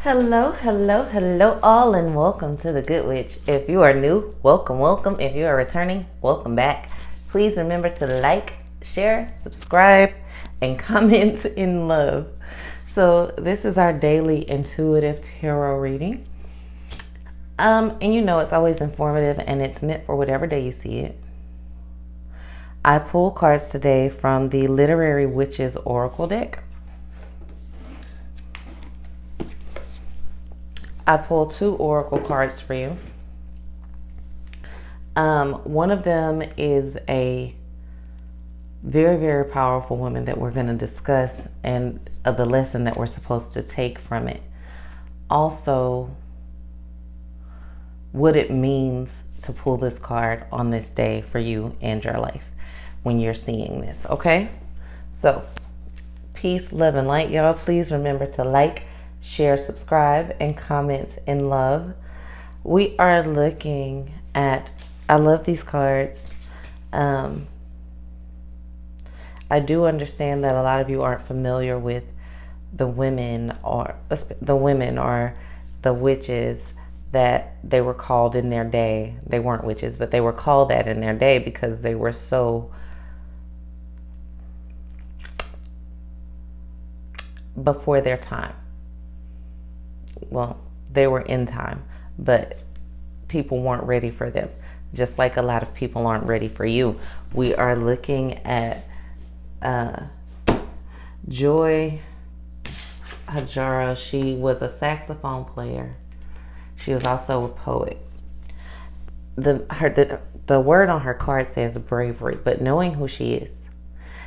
Hello, hello, hello all, and welcome to The Good Witch. If you are new, welcome, welcome. If you are returning, welcome back. Please remember to like, share, subscribe, and comment in love. So this is our daily intuitive tarot reading. And you know it's always informative and it's meant for whatever day you see it. I pull cards today from the Literary Witches Oracle deck. I pulled 2 oracle cards for you. One of them is a very, very powerful woman that we're going to discuss and the lesson that we're supposed to take from it. Also, what it means to pull this card on this day for you and your life when you're seeing this, okay? So, peace, love, and light, y'all. Please remember to like, share, subscribe, and comment in love. We are looking at, I love these cards. I do understand that a lot of you aren't familiar with the women or the witches that they were called in their day. They weren't witches, but they were called that in their day because they were so before their time. Well, they were in time, but people weren't ready for them, just like a lot of people aren't ready for you. We are looking at Joy Harjo. She was a saxophone player. She was also a poet. The word on her card says bravery, but knowing who she is,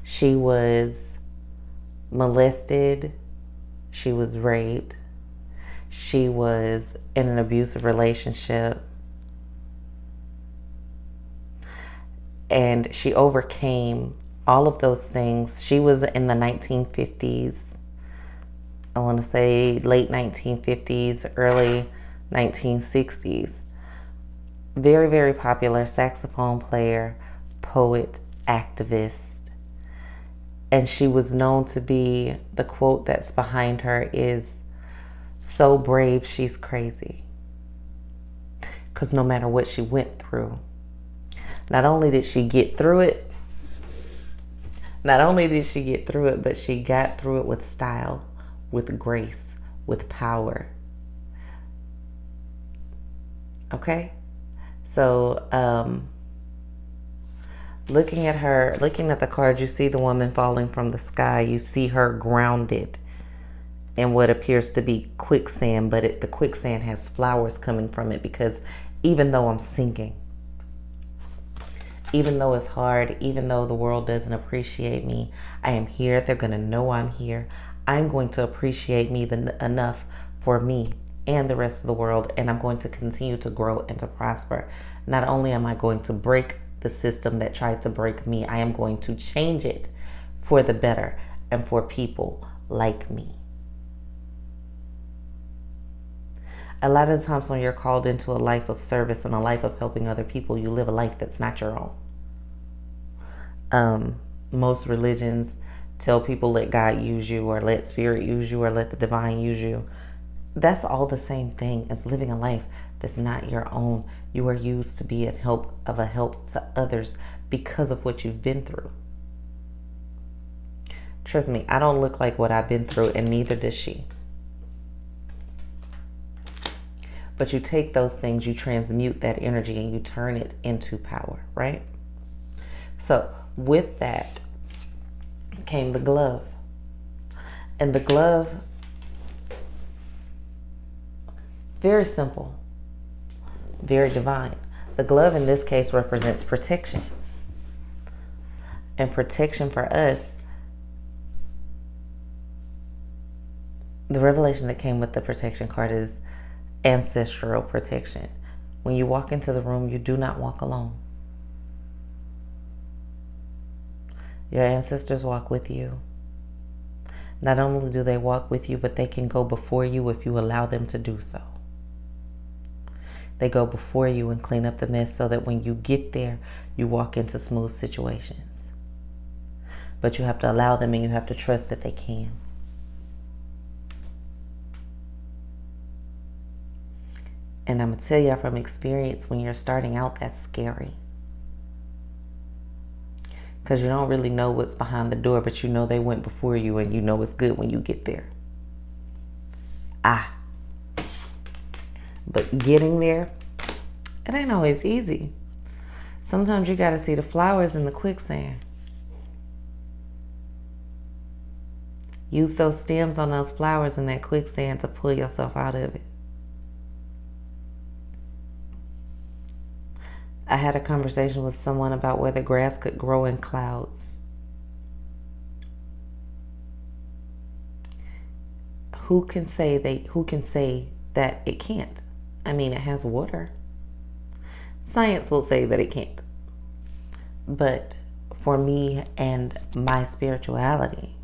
she was molested, she was raped, she was in an abusive relationship, and she overcame all of those things. She was in the 1950s. I want to say late 1950s, early 1960s. Very, very popular saxophone player, poet, activist. And she was known to be, the quote that's behind her is, "So brave, she's crazy." Because no matter what she went through, not only did she get through it, but she got through it with style, with grace, with power. Okay? So, looking at the card, you see the woman falling from the sky. You see her grounded in what appears to be quicksand, but the quicksand has flowers coming from it, because even though I'm sinking, even though it's hard, even though the world doesn't appreciate me, I am here. They're going to know I'm here. I'm going to appreciate me enough for me and the rest of the world, and I'm going to continue to grow and to prosper. Not only am I going to break the system that tried to break me, I am going to change it for the better and for people like me. A lot of the times when you're called into a life of service and a life of helping other people, you live a life that's not your own. Most religions tell people let God use you, or let spirit use you, or let the divine use you. That's all the same thing as living a life that's not your own. You are used to be a help to others because of what you've been through. Trust me, I don't look like what I've been through, and neither does she. But you take those things, you transmute that energy, and you turn it into power, right? So with that came the glove. And the glove, very simple, very divine. The glove in this case represents protection. And protection for us, the revelation that came with the protection card is ancestral protection. When you walk into the room, you do not walk alone. Your ancestors walk with you. Not only do they walk with you, but they can go before you if you allow them to do so. They go before you and clean up the mess so that when you get there, you walk into smooth situations. But you have to allow them, and you have to trust that they can. And I'm going to tell y'all from experience, when you're starting out, that's scary. Because you don't really know what's behind the door, but you know they went before you, and you know it's good when you get there. But getting there, it ain't always easy. Sometimes you got to see the flowers in the quicksand. Use those stems on those flowers in that quicksand to pull yourself out of it. I had a conversation with someone about whether grass could grow in clouds. Who can say that it can't? I mean, it has water. Science will say that it can't. But for me and my spirituality,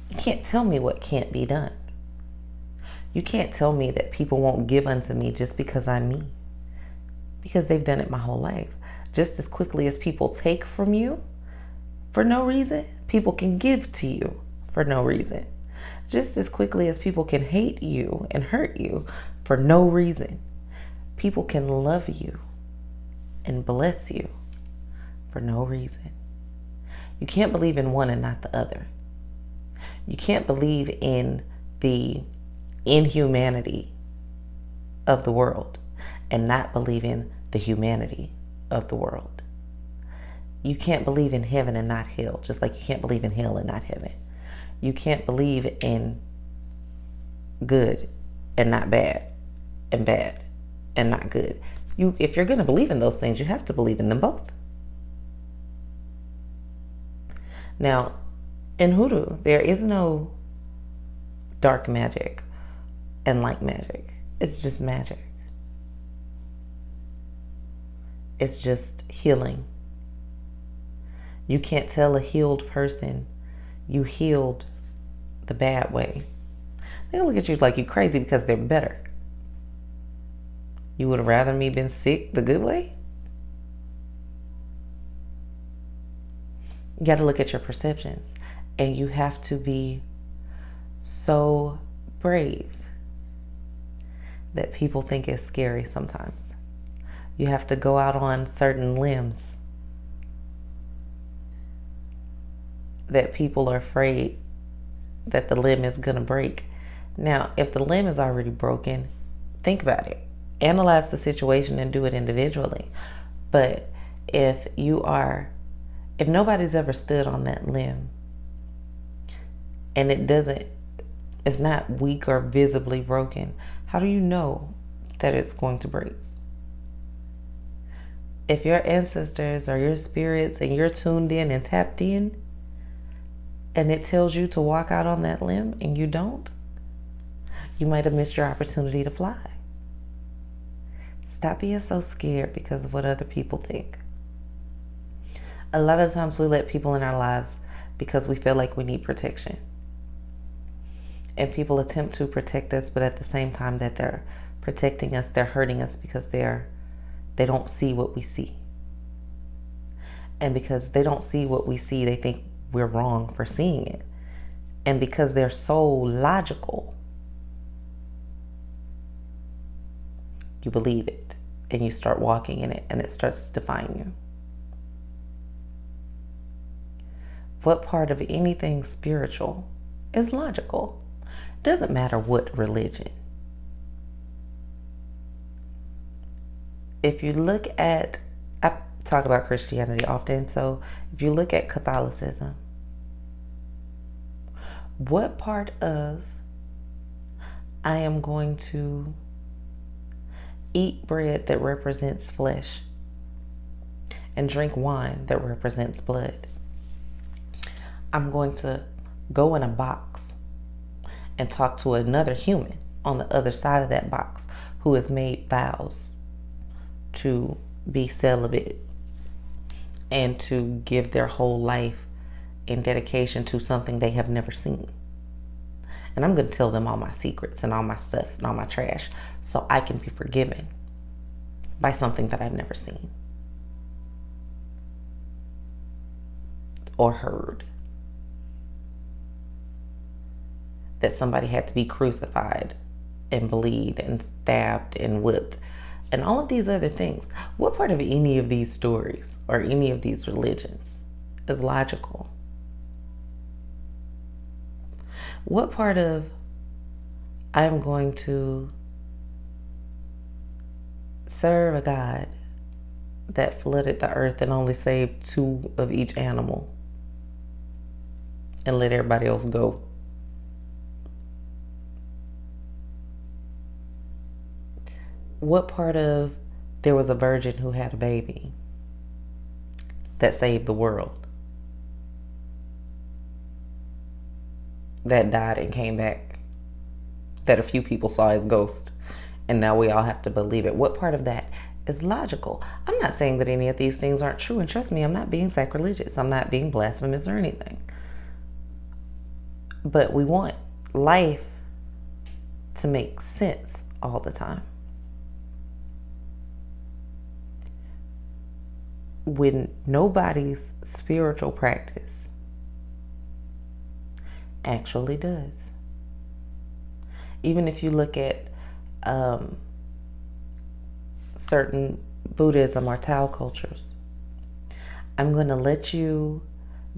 you can't tell me what can't be done. You can't tell me that people won't give unto me just because I'm me. Because they've done it my whole life. Just as quickly as people take from you for no reason, people can give to you for no reason. Just as quickly as people can hate you and hurt you for no reason, people can love you and bless you for no reason. You can't believe in one and not the other. You can't believe in the inhumanity of the world and not believe in the humanity of the world. You can't believe in heaven and not hell, just like you can't believe in hell and not heaven. You can't believe in good and not bad, and bad and not good. If you're going to believe in those things, you have to believe in them both. Now, in hoodoo, there is no dark magic and light magic. It's just magic. It's just healing. You can't tell a healed person you healed the bad way. They'll look at you like you're crazy because they're better. You would have rather me been sick the good way? You got to look at your perceptions. And you have to be so brave that people think it's scary sometimes. You have to go out on certain limbs that people are afraid that the limb is going to break. Now, if the limb is already broken, think about it. Analyze the situation and do it individually. But if nobody's ever stood on that limb and it's not weak or visibly broken, how do you know that it's going to break? If your ancestors or your spirits and you're tuned in and tapped in, and it tells you to walk out on that limb and you don't, you might have missed your opportunity to fly. Stop being so scared because of what other people think. A lot of times we let people in our lives because we feel like we need protection. And people attempt to protect us, but at the same time that they're protecting us, they're hurting us because they don't see what we see. And because they don't see what we see, they think we're wrong for seeing it. And because they're so logical, you believe it and you start walking in it and it starts to define you. What part of anything spiritual is logical? It doesn't matter what religion. If you look at, I talk about Christianity often, so if you look at Catholicism, what part of I am going to eat bread that represents flesh and drink wine that represents blood? I'm going to go in a box and talk to another human on the other side of that box who has made vows to be celibate and to give their whole life in dedication to something they have never seen. And I'm going to tell them all my secrets and all my stuff and all my trash so I can be forgiven by something that I've never seen or heard. That somebody had to be crucified and bleed and stabbed and whipped and all of these other things. What part of any of these stories or any of these religions is logical? What part of I'm going to serve a God that flooded the earth and only saved 2 of each animal and let everybody else go? What part of there was a virgin who had a baby that saved the world, that died and came back, that a few people saw his ghost, and now we all have to believe it? What part of that is logical? I'm not saying that any of these things aren't true, and trust me, I'm not being sacrilegious, I'm not being blasphemous or anything. But we want life to make sense all the time. When nobody's spiritual practice actually does. Even if you look at certain Buddhism or Tao cultures, I'm going to let you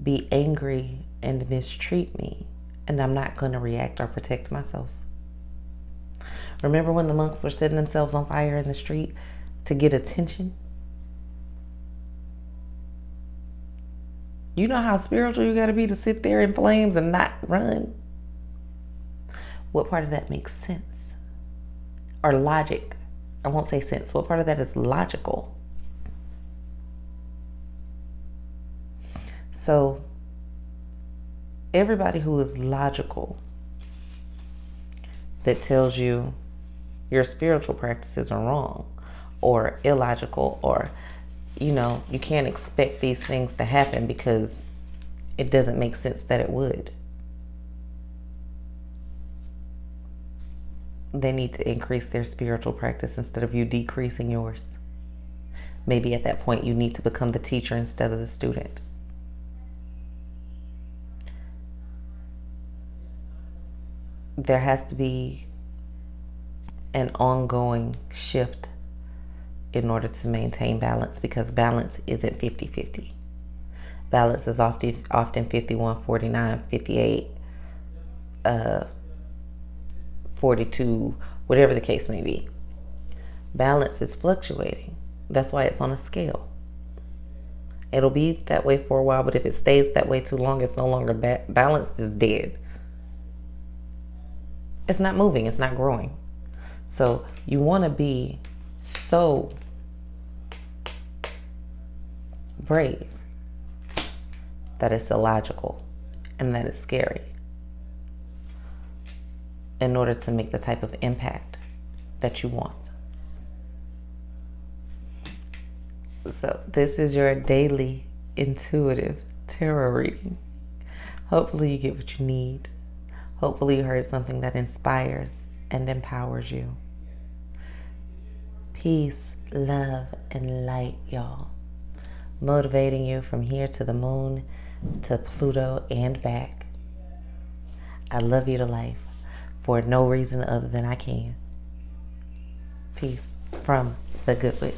be angry and mistreat me, and I'm not going to react or protect myself. Remember when the monks were setting themselves on fire in the street to get attention? You know how spiritual you got to be to sit there in flames and not run? What part of that makes sense? Or logic? I won't say sense. What part of that is logical? So, everybody who is logical that tells you your spiritual practices are wrong or illogical, or you can't expect these things to happen because it doesn't make sense that it would. They need to increase their spiritual practice instead of you decreasing yours. Maybe at that point you need to become the teacher instead of the student. There has to be an ongoing shift in order to maintain balance, because balance isn't 50-50. Balance is often 51, 49, 58, 42, whatever the case may be. Balance is fluctuating. That's why it's on a scale. It'll be that way for a while, but if it stays that way too long, it's no longer balanced, is dead. It's not moving, it's not growing. So you want to be so brave that it's illogical and that it's scary in order to make the type of impact that you want. So this is your daily intuitive tarot reading. Hopefully you get what you need. Hopefully you heard something that inspires and empowers you. Peace, love, and light, y'all. Motivating you from here to the moon, to Pluto, and back. I love you to life for no reason other than I can. Peace from the Good Witch.